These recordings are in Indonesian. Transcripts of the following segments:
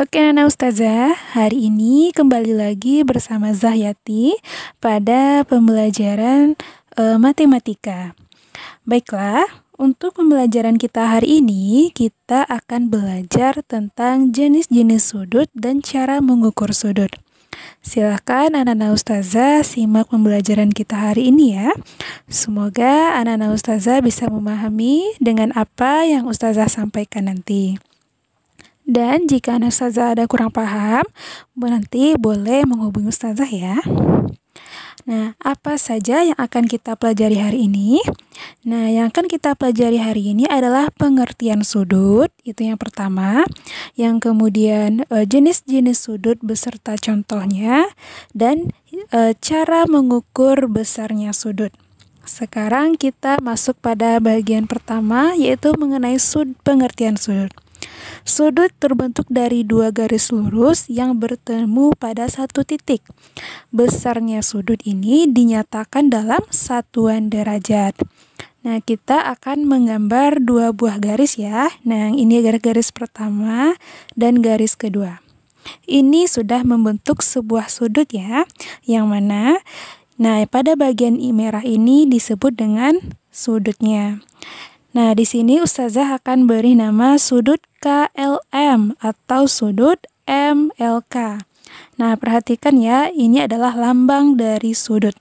Oke, Nana Ustazah, hari ini kembali lagi bersama Zahyati pada pembelajaran matematika. Baiklah, untuk pembelajaran kita hari ini, kita akan belajar tentang jenis-jenis sudut dan cara mengukur sudut. Silahkan anak-anak Ustazah simak pembelajaran kita hari ini ya. Semoga anak-anak Ustazah bisa memahami dengan apa yang Ustazah sampaikan nanti. Dan jika anak Ustazah ada kurang paham, nanti boleh menghubungi Ustazah ya. Nah, apa saja yang akan kita pelajari hari ini? Nah, yang akan kita pelajari hari ini adalah pengertian sudut, itu yang pertama. Yang kemudian jenis-jenis sudut beserta contohnya, dan cara mengukur besarnya sudut. Sekarang kita masuk pada bagian pertama, yaitu mengenai pengertian sudut. Sudut terbentuk dari dua garis lurus yang bertemu pada satu titik. Besarnya sudut ini dinyatakan dalam satuan derajat. Nah, kita akan menggambar dua buah garis ya. Nah, ini garis pertama dan garis kedua. Ini sudah membentuk sebuah sudut ya, yang mana pada bagian merah ini disebut dengan sudutnya. Nah, di sini Ustazah akan beri nama sudut KLM atau sudut MLK. Nah, perhatikan ya, ini adalah lambang dari sudut.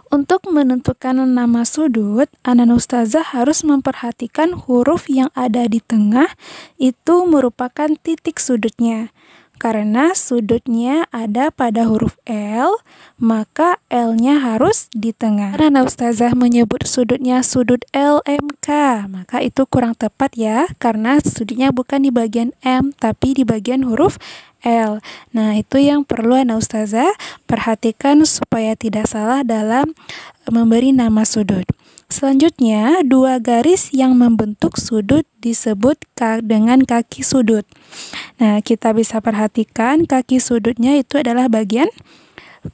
Untuk menentukan nama sudut, anak Ustazah harus memperhatikan huruf yang ada di tengah itu merupakan titik sudutnya. Karena sudutnya ada pada huruf L, maka L-nya harus di tengah. Karena Ustazah menyebut sudutnya sudut LMK, maka itu kurang tepat ya, karena sudutnya bukan di bagian M, tapi di bagian huruf L. Nah, itu yang perlu anak Ustazah perhatikan supaya tidak salah dalam memberi nama sudut. Selanjutnya, dua garis yang membentuk sudut disebut dengan kaki sudut. Nah, kita bisa perhatikan kaki sudutnya itu adalah bagian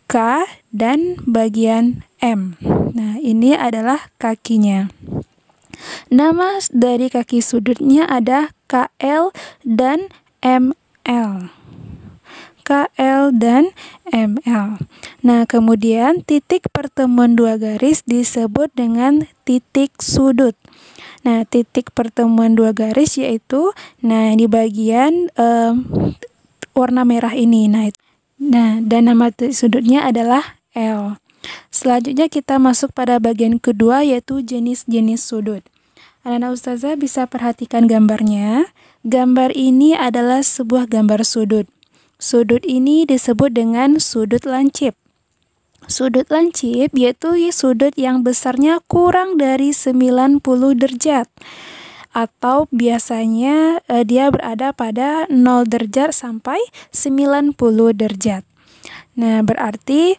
K dan bagian M. Nah, ini adalah kakinya. Nama dari kaki sudutnya ada KL dan ML. KL dan ML. Nah, kemudian titik pertemuan dua garis disebut dengan titik sudut. Nah, titik pertemuan dua garis yaitu di bagian warna merah ini. Nah, dan nama titik sudutnya adalah L. Selanjutnya kita masuk pada bagian kedua yaitu jenis-jenis sudut. Anak Ustazah bisa perhatikan gambarnya. Gambar ini adalah sebuah gambar sudut. Sudut ini disebut dengan sudut lancip. Sudut lancip yaitu sudut yang besarnya kurang dari 90 derajat. Atau biasanya dia berada pada 0 derajat sampai 90 derajat. Nah, berarti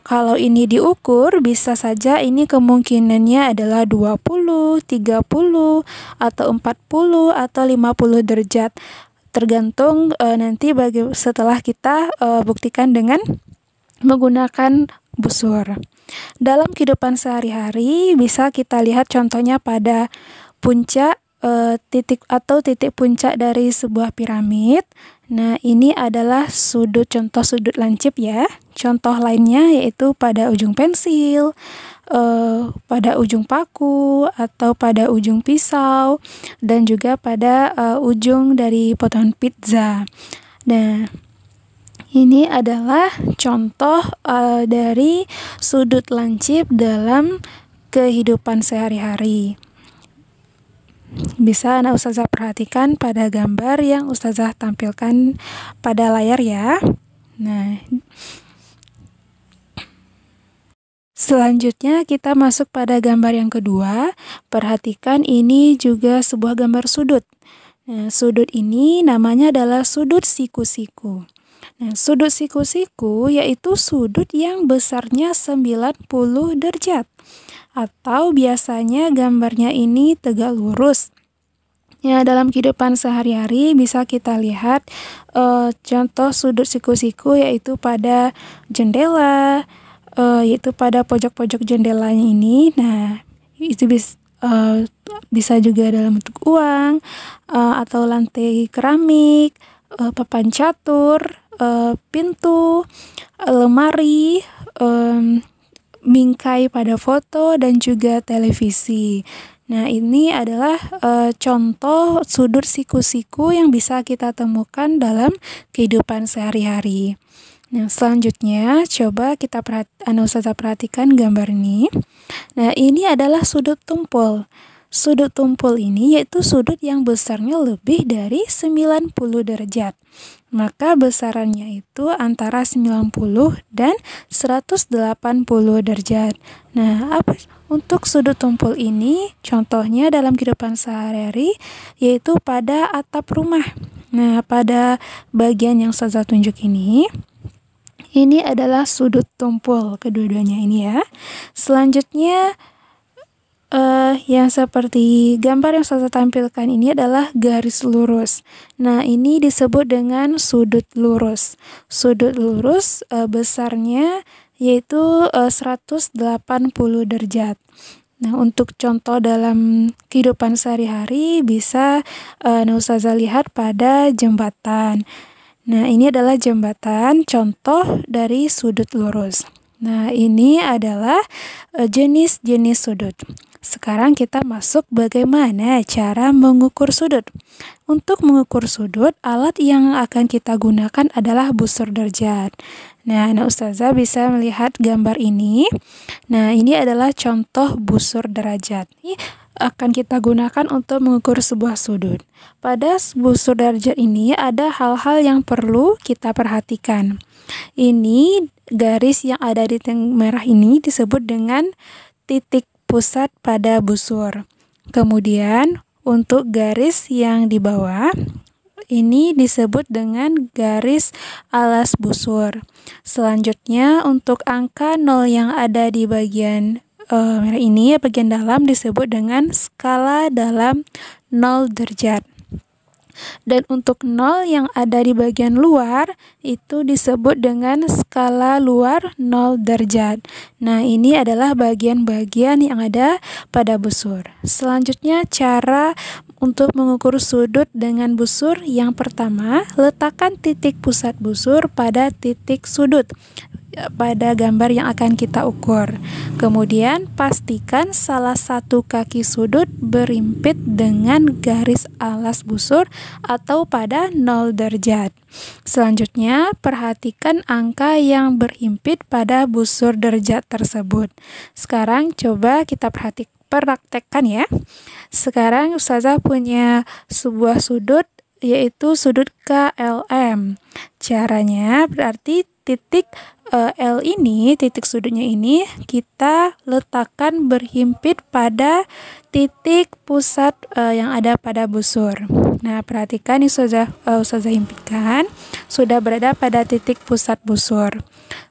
kalau ini diukur bisa saja ini kemungkinannya adalah 20, 30, atau 40, atau 50 derajat. Tergantung nanti setelah kita buktikan dengan menggunakan busur. Dalam kehidupan sehari-hari bisa kita lihat contohnya pada puncak titik puncak dari sebuah piramid. Nah, ini adalah contoh sudut lancip ya. Contoh lainnya yaitu pada ujung pensil, pada ujung paku, atau pada ujung pisau, dan juga pada ujung dari potongan pizza. Nah, ini adalah contoh dari sudut lancip dalam kehidupan sehari-hari. Bisa anak Ustazah perhatikan pada gambar yang Ustazah tampilkan pada layar ya. Nah, selanjutnya kita masuk pada gambar yang kedua. Perhatikan ini juga sebuah gambar sudut. Nah, sudut ini namanya adalah sudut siku-siku. Nah, sudut siku-siku yaitu sudut yang besarnya 90 derajat. Atau biasanya gambarnya ini tegak lurus. Ya, dalam kehidupan sehari-hari bisa kita lihat contoh sudut siku-siku yaitu pada jendela, yaitu pada pojok-pojok jendelanya ini. Nah, itu bisa juga dalam bentuk uang, atau lantai keramik, papan catur, pintu, lemari, bingkai pada foto, dan juga televisi. Nah, ini adalah contoh sudut siku-siku yang bisa kita temukan dalam kehidupan sehari-hari. Nah, selanjutnya coba kita Ustazah perhatikan gambar ini. Nah, ini adalah sudut tumpul. Sudut tumpul ini yaitu sudut yang besarnya lebih dari 90 derajat. Maka besarannya itu antara 90 dan 180 derajat. Nah, untuk sudut tumpul ini contohnya dalam kehidupan sehari-hari yaitu pada atap rumah. Nah, pada bagian yang Ustazah tunjuk ini adalah sudut tumpul kedua-duanya ini ya. Selanjutnya yang seperti gambar yang saya tampilkan ini adalah garis lurus. Nah, ini disebut dengan sudut lurus. Sudut lurus besarnya yaitu 180 derajat. Nah, untuk contoh dalam kehidupan sehari-hari bisa Ustazah lihat pada jembatan. Nah, ini adalah jembatan contoh dari sudut lurus. Nah, ini adalah jenis-jenis sudut. Sekarang kita masuk bagaimana cara mengukur sudut. Untuk mengukur sudut, alat yang akan kita gunakan adalah busur derajat. Nah, Ustazah bisa melihat gambar ini. Nah, ini adalah contoh busur derajat. Ini akan kita gunakan untuk mengukur sebuah sudut. Pada busur derajat ini ada hal-hal yang perlu kita perhatikan. Ini garis yang ada di merah ini disebut dengan titik pusat pada busur. Kemudian untuk garis yang di bawah ini disebut dengan garis alas busur. Selanjutnya untuk angka 0 yang ada di bagian merah ini, bagian dalam disebut dengan skala dalam 0 derajat. Dan untuk 0 yang ada di bagian luar itu disebut dengan skala luar 0 derajat. Nah, ini adalah bagian-bagian yang ada pada busur. Selanjutnya cara untuk mengukur sudut dengan busur. Yang pertama, letakkan titik pusat busur pada titik sudut pada gambar yang akan kita ukur. Kemudian pastikan salah satu kaki sudut berimpit dengan garis alas busur atau pada 0 derajat. Selanjutnya, perhatikan angka yang berhimpit pada busur derajat tersebut. Sekarang coba kita praktekkan ya. Sekarang Ustazah punya sebuah sudut yaitu sudut KLM. Caranya berarti titik L ini, titik sudutnya ini kita letakkan berhimpit pada titik pusat yang ada pada busur. Nah, perhatikan ini Ustazah himpitkan sudah berada pada titik pusat busur.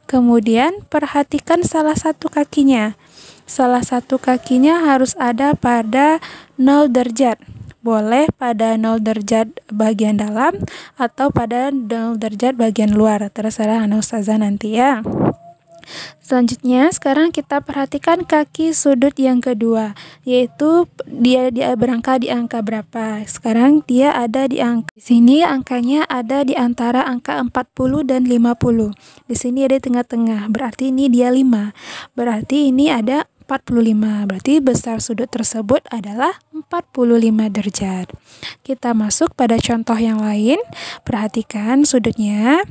Kemudian perhatikan salah satu kakinya. Salah satu kakinya harus ada pada 0 derajat. Boleh pada 0 derajat bagian dalam atau pada 0 derajat bagian luar, terserah Ustazah nanti ya. Selanjutnya, sekarang kita perhatikan kaki sudut yang kedua, yaitu dia berangka di angka berapa. Sekarang dia ada di angka. Di sini angkanya ada di antara angka 40 dan 50. Di sini ada di tengah-tengah, berarti ini dia 5. Berarti ini ada 45. Berarti besar sudut tersebut adalah 45 derajat. Kita masuk pada contoh yang lain. Perhatikan sudutnya.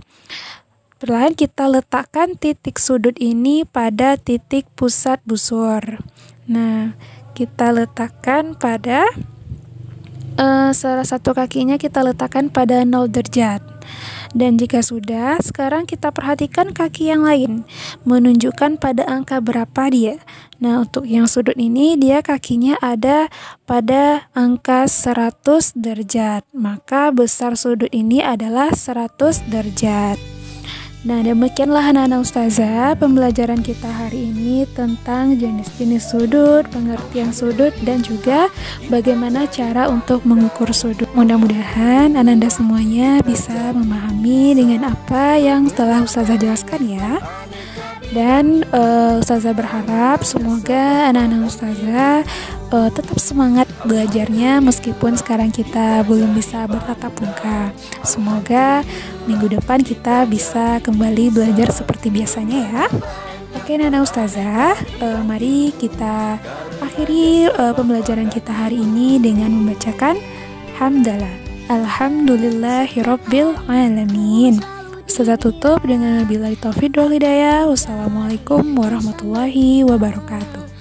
Perlahan kita letakkan titik sudut ini pada titik pusat busur. Nah, kita letakkan pada salah satu kakinya kita letakkan pada 0 derajat. Dan jika sudah, sekarang kita perhatikan kaki yang lain, menunjukkan pada angka berapa dia. Nah, untuk yang sudut ini dia kakinya ada pada angka 100 derajat. Maka besar sudut ini adalah 100 derajat. Nah, demikianlah anak-anak Ustazah pembelajaran kita hari ini tentang jenis-jenis sudut, pengertian sudut, dan juga bagaimana cara untuk mengukur sudut. Mudah-mudahan anak-anak semuanya bisa memahami dengan apa yang telah Ustazah jelaskan ya. Dan Ustazah berharap semoga anak-anak Ustazah tetap semangat belajarnya meskipun sekarang kita belum bisa bertatap muka. Semoga minggu depan kita bisa kembali belajar seperti biasanya ya. Oke Nana Ustazah, mari kita akhiri pembelajaran kita hari ini dengan membacakan hamdalah. Alhamdulillahirabbil alamin. Ustazah tutup dengan wabillahi taufiq wal hidayah. Wassalamualaikum warahmatullahi wabarakatuh.